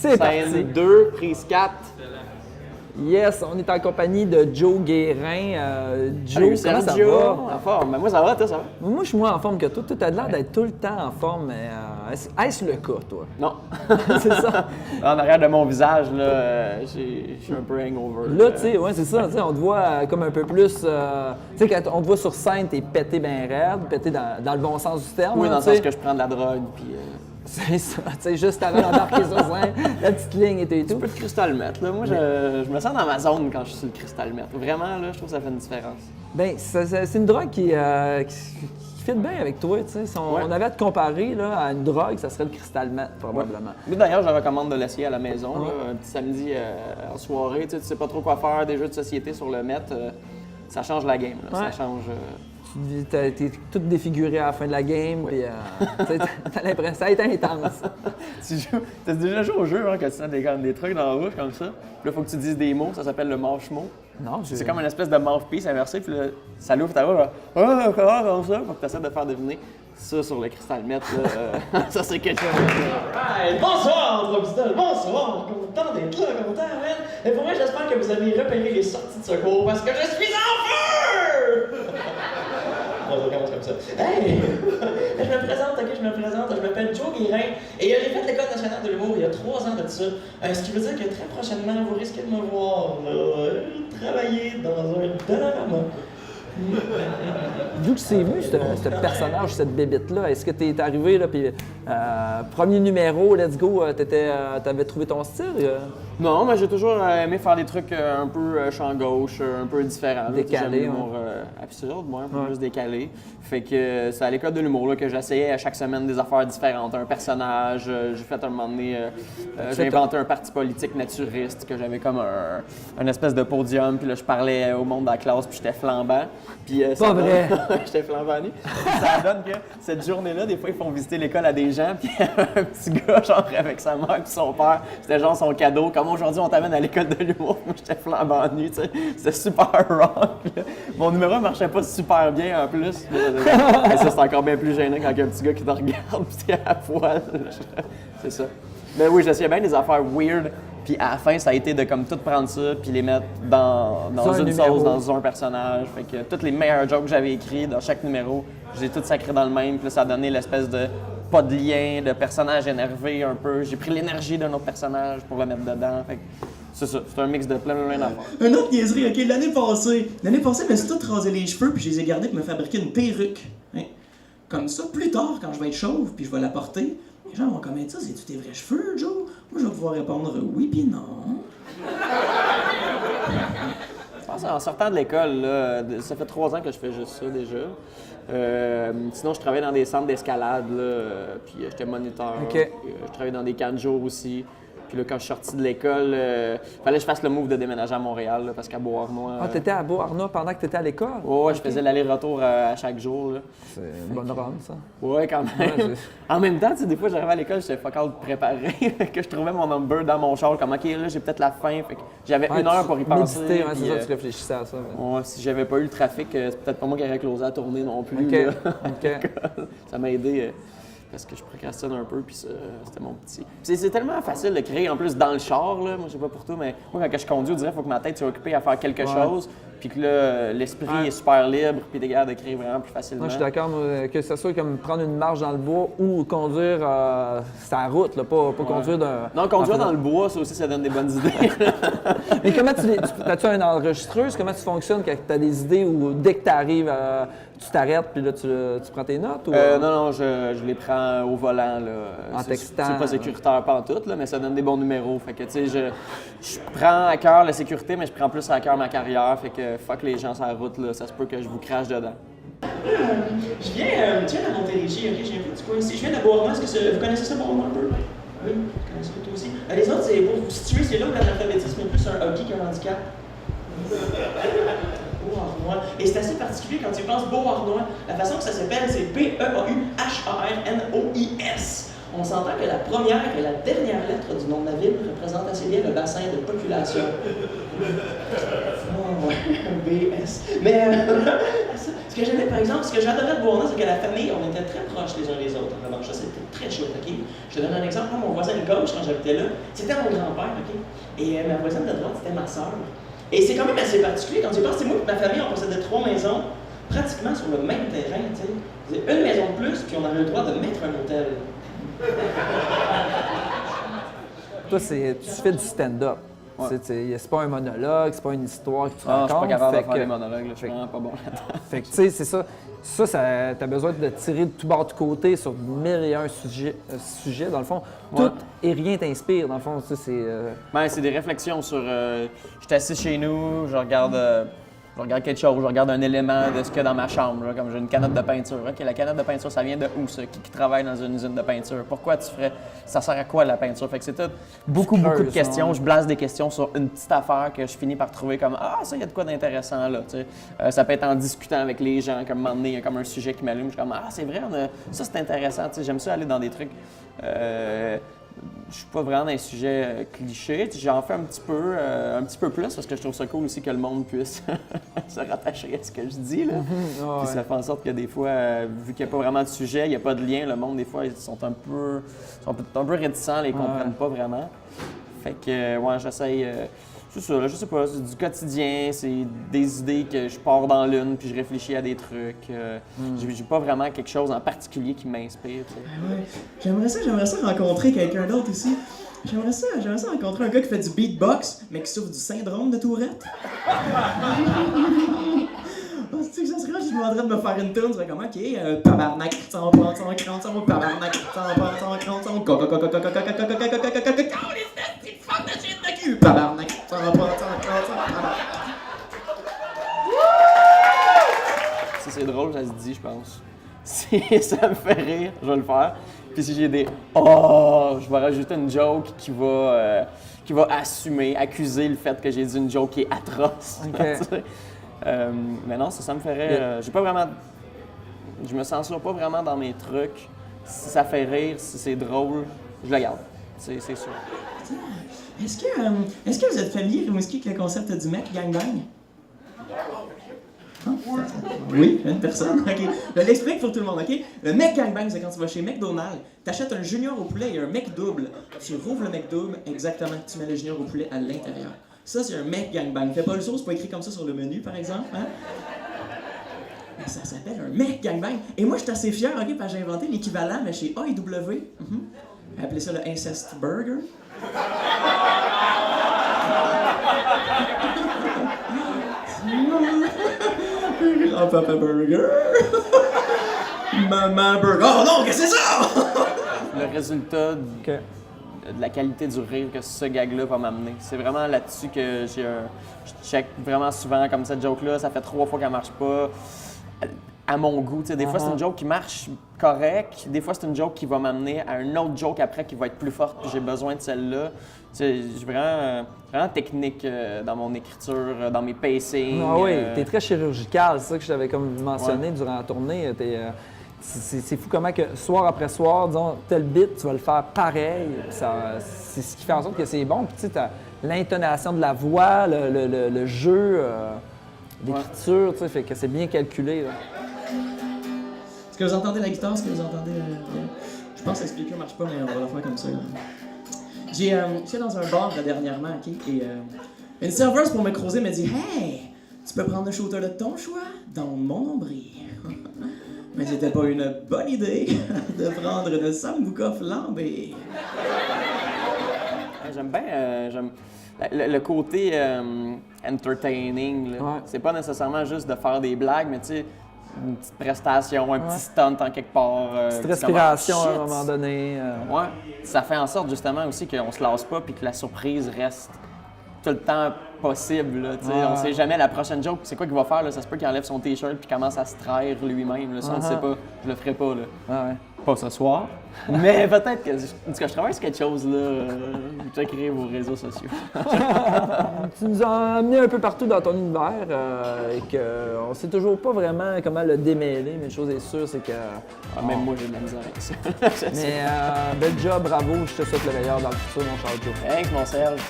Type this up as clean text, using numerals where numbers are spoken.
C'est parti. Scène 2, prise 4. Yes, on est en compagnie de Joe Guérin. Joe, comment ça Sergio, va? en forme. Moi, ça va, toi, ça va? Moi, je suis moins en forme que toi. Toi, t'as l'air d'être tout le temps en forme, mais est-ce le cas, toi? Non. C'est ça. En arrière de mon visage, là, je suis un peu hangover. Là, tu sais, ouais, c'est ça. On te voit comme un peu plus. Tu sais, quand on te voit sur scène, t'es pété bien raide, pété dans le bon sens du terme. Oui, hein, dans le tu sais. sens que je prends de la drogue, puis... C'est ça. Tu sais, juste avant d'embarquer sur scène, la petite ligne et tout. Un peu de cristal meth, là. Moi, je me sens dans ma zone quand je suis sur le cristal meth. Vraiment, là, je trouve que ça fait une différence. Bien, c'est une drogue qui fit bien avec toi, tu sais. Si on avait à te comparer là, à une drogue, ça serait le cristal meth, probablement. Lui, d'ailleurs, je recommande de l'essayer à la maison, là, un petit samedi en soirée. Tu sais pas trop quoi faire, des jeux de société sur le meth, ça change la game, là. Ça change... T'es tout défiguré à la fin de la game, puis t'as l'impression ça a été intense. T'as déjà joué au jeu, hein, quand tu sens des trucs dans la bouche comme ça. Puis là, il faut que tu dises des mots, ça s'appelle le mâche-mot. Non, c'est comme une espèce de mouthpiece inversé, puis là, ça l'ouvre ta voix, comme ça, faut que tu essaies de faire deviner. Ça, sur le cristal meth, là, ça c'est quelque chose. Right. Bonsoir, Drogstol, bonsoir, content d'être là, content, man. Et pour moi, j'espère que vous avez repéré les sorties de secours parce que je suis en feu! On commence comme ça. Hey! Je me présente, je m'appelle Joe Guérin et j'ai fait l'École nationale de l'humour il y a 3 ans de ça. Ce qui veut dire que très prochainement, vous risquez de me voir travailler dans un Dollarama. D'où c'est venu ce personnage, cette bébite-là? Est-ce que t'es arrivé, là, puis premier numéro, let's go, t'avais trouvé ton style? Non, mais j'ai toujours aimé faire des trucs un peu champ gauche, un peu différents. Décalé, l'humour absurde, moi, un peu plus décalé. Fait que c'est à l'école de l'humour là, que j'essayais à chaque semaine des affaires différentes, un personnage. J'ai fait un moment donné, j'ai inventé un parti politique naturiste, que j'avais comme un espèce de podium, puis là je parlais au monde de la classe, puis j'étais flambant. Puis, pas vrai! J'étais flambant nu. Ça donne que cette journée-là, des fois, ils font visiter l'école à des gens, puis un petit gars, genre, avec sa mère puis son père, c'était genre son cadeau. Comme aujourd'hui, on t'amène à l'école de l'humour. Moi, j'étais flambant nu, tu sais. C'était super rock. Mon numéro ne marchait pas super bien en plus. Mais ça, c'est encore bien plus gênant quand il y a un petit gars qui te regarde puis t'es à poil. C'est ça. Mais oui, j'essayais bien des affaires weird. Puis à la fin, ça a été de comme tout prendre ça puis les mettre dans une sauce, dans un personnage. Fait que toutes les meilleurs jokes que j'avais écrits dans chaque numéro, j'ai tout sacré dans le même. Puis là, ça a donné l'espèce de pas de lien, de personnage énervé un peu. J'ai pris l'énergie d'un autre personnage pour le mettre dedans. Fait que c'est ça, c'est un mix de plein d'affaires. Une autre niaiserie, ok, l'année passée, je me suis tout rasé les cheveux puis je les ai gardés pour me fabriquer une perruque. Hein? Comme ça, plus tard, quand je vais être chauve puis je vais la porter, les gens vont commenter ça, c'est-tu tes vrais cheveux, Joe? Moi, je vais pouvoir répondre oui puis non. Je pense en sortant de l'école, là, ça fait 3 ans que je fais juste ça déjà. Sinon, je travaillais dans des centres d'escalade, puis j'étais moniteur. Okay. Je travaillais dans des camps de jour aussi. Puis là, quand je suis sorti de l'école, fallait que je fasse le move de déménager à Montréal, là, parce qu'à Beauharnois... Ah, t'étais à Beauharnois pendant que t'étais à l'école? Ouais, je faisais l'aller-retour à chaque jour. Là. C'est une bonne run, ça. Ouais, quand même. En même temps, tu sais, des fois, j'arrivais à l'école, j'étais fuck all préparé, que je trouvais mon number dans mon char, comme OK, là, j'ai peut-être la fin. Fait que j'avais 1 heure pour y penser. Méditer, c'est ça, tu réfléchissais à ça. Ouais, si j'avais pas eu le trafic, c'est peut-être pas moi qui aurais closé à tourner non plus. OK. Là. OK. Ça m'a aidé. Parce que je procrastine un peu, puis ça, c'était mon petit. C'est tellement facile de créer, en plus, dans le char, là. Moi, je sais pas pour toi, mais moi, quand je conduis, on dirait qu'il faut que ma tête soit occupée à faire quelque chose, puis que là, l'esprit est super libre, puis t'es capable de créer vraiment plus facilement. Moi, je suis d'accord, que ce soit comme prendre une marche dans le bois ou conduire sa route, là, pas conduire d'un... Non, conduire dans le bois, ça aussi, ça donne des bonnes idées. Mais comment t'as-tu une enregistreuse? Comment tu fonctionnes quand tu as des idées ou dès que tu arrives, tu t'arrêtes puis là, tu prends tes notes? Ou, non, je les prends au volant. Là. En textant. C'est pas sécuritaire pantoute, là, mais ça donne des bons numéros. Fait que, tu sais, je prends à cœur la sécurité, mais je prends plus à cœur ma carrière. Fait que fuck les gens sur la route, là, ça se peut que je vous crache dedans. Je viens de Montérégie, ok? Je viens du coin ici. Je viens de Beauharnois. Est-ce que vous connaissez ça, Beauharnois, un peu? Oui, vous connaissez ça toi aussi. Les autres, c'est pour vous situer, c'est là où l'analphabétisme est plus un hockey qu'un handicap. Beauharnois. Et c'est assez particulier quand tu penses Beauharnois. La façon que ça s'appelle, c'est Beauharnois. On s'entend que la première et la dernière lettre du nom de la ville représentent assez bien le bassin de population. Oh, ouais, BS. Mais Ce que j'aimais, par exemple, ce que j'adorais de Bourna, c'est que la famille, on était très proches les uns des autres. En revanche, ça, c'était très chouette, OK? Je te donne un exemple. Moi, mon voisin de gauche, quand j'habitais là, c'était mon grand-père, OK? Et ma voisine de droite, c'était ma sœur. Et c'est quand même assez particulier. Quand tu penses, c'est moi et ma famille, on possédait 3 maisons, pratiquement sur le même terrain, tu sais. Une maison de plus, puis on avait le droit de mettre un hôtel. Toi, tu fais du stand-up. Ouais. C'est pas un monologue, c'est pas une histoire que tu Ah, je suis racontes. pas capable de fait faire que- des monologues, là, je suis vraiment pas bon là-dedans. Fait que, tu sais, c'est ça. Ça, t'as besoin de tirer de tout bord de côté sur 1001 sujets, dans le fond. Ouais. Tout et rien t'inspire, dans le fond. Ça, c'est... Ben, c'est des réflexions sur. Je suis assis chez nous, je regarde quelque chose, je regarde un élément de ce qu'il y a dans ma chambre, là, comme j'ai une canette de peinture. OK, la canette de peinture, ça vient de où, ça? Qui travaille dans une usine de peinture? Pourquoi tu ferais. Ça sert à quoi la peinture? Fait que c'est tout. Beaucoup de questions. ouais. Je blase des questions sur une petite affaire que je finis par trouver comme ah, ça, il y a de quoi d'intéressant là. Tu sais. Ça peut être en discutant avec les gens, comme un moment donné, il y a comme un sujet qui m'allume. Je suis comme ah, c'est vrai, ça c'est intéressant. Tu sais, j'aime ça aller dans des trucs. Je suis pas vraiment dans les sujets clichés. J'en fais un petit peu plus parce que je trouve ça cool aussi que le monde puisse se rattacher à ce que je dis. Là. Puis ça fait en sorte que des fois, vu qu'il n'y a pas vraiment de sujet, il n'y a pas de lien, le monde, des fois, ils sont un peu réticents, ils ne comprennent pas vraiment. Fait que, ouais, j'essaye. C'est ça, là, je sais pas, c'est du quotidien, c'est des idées que je pars dans l'une puis je réfléchis à des trucs. J'ai pas vraiment quelque chose en particulier qui m'inspire. Tu sais. Ouais. J'aimerais ça rencontrer quelqu'un d'autre ici. J'aimerais ça rencontrer un gars qui fait du beatbox, mais qui souffre du syndrome de Tourette. Oh, c'est que ça serait, je demanderais de me faire une tune, c'est comme, ok, tabarnak, t'en prends, tabarnak, Si c'est drôle, ça se dit, je pense. Si ça me fait rire, je vais le faire. Puis si j'ai des oh, je vais rajouter une joke qui va accuser le fait que j'ai dit une joke qui est atroce. Okay. Mais non, ça me fait rire. J'ai pas vraiment. Je me censure pas vraiment dans mes trucs. Si ça fait rire, si c'est drôle, je le garde. C'est sûr. Est-ce que vous êtes familier, Rimouski, avec le concept du mec gangbang? Hein? Oui, une personne. OK. Je l'explique pour tout le monde, OK? Le mec gangbang, c'est quand tu vas chez McDonald's, t'achètes un junior au poulet et un mec double. Tu rouvres le mec double, exactement, tu mets le junior au poulet à l'intérieur. Ça, c'est un mec gangbang. Fais pas le saut, c'est pas écrit comme ça sur le menu, par exemple, hein? Mais ça s'appelle un mec gangbang. Et moi, je suis assez fier, OK, parce que j'ai inventé l'équivalent, mais chez AEW. Appelez ça le Incest Burger. Grand-papa Burger. Maman Burger. Oh non, qu'est-ce que c'est ça? Le résultat de la qualité du rire que ce gag-là va m'amener. C'est vraiment là-dessus que je check vraiment souvent comme cette joke-là. Ça fait 3 fois qu'elle marche pas. À mon goût. T'sais, des fois, c'est une joke qui marche correct. Des fois, c'est une joke qui va m'amener à une autre joke après qui va être plus forte. Puis j'ai besoin de celle-là. J'ai vraiment technique dans mon écriture, dans mes pacings. Ah oui, t'es très chirurgical. C'est ça que je t'avais comme mentionné durant la tournée. C'est fou comment que soir après soir, disons, tel bit, tu vas le faire pareil. C'est ce qui fait en sorte que c'est bon. Puis tu sais, t'as l'intonation de la voix, le jeu d'écriture, tu sais, fait que c'est bien calculé. Là. Est-ce que vous entendez la guitare? Est-ce que vous entendez... Je pense que le speaker marche pas, mais on va la faire comme ça. J'étais dans un bar dernièrement, OK? Et une serveuse pour me creuser m'a dit « Hey, tu peux prendre le shooter de ton choix dans mon nombril. » Mais c'était pas une bonne idée de prendre de Sambuca flambé. J'aime bien le côté entertaining. Là. Ouais. C'est pas nécessairement juste de faire des blagues, mais tu sais, une petite prestation, un petit stunt en quelque part. Petite respiration comme, à un moment donné. Ouais, ça fait en sorte justement aussi qu'on se lasse pas puis que la surprise reste tout le temps possible. Là, on sait jamais la prochaine joke, c'est quoi qu'il va faire. Là? Ça se peut qu'il enlève son t-shirt puis commence à se trahir lui-même. Là. Ça, on ne sait pas. Je le ferai pas. Là. Ouais. Pas ce soir. Mais peut-être que, en tout cas, je travaille sur quelque chose. Là. Vous checkerez vos réseaux sociaux. Tu nous as amené un peu partout dans ton univers et qu'on sait toujours pas vraiment comment le démêler, mais une chose est sûre, c'est que... Même moi, j'ai de la misère avec ça. Mais bel job, bravo, je te souhaite le meilleur dans le futur, mon Charles Joe. Thanks, mon Serge.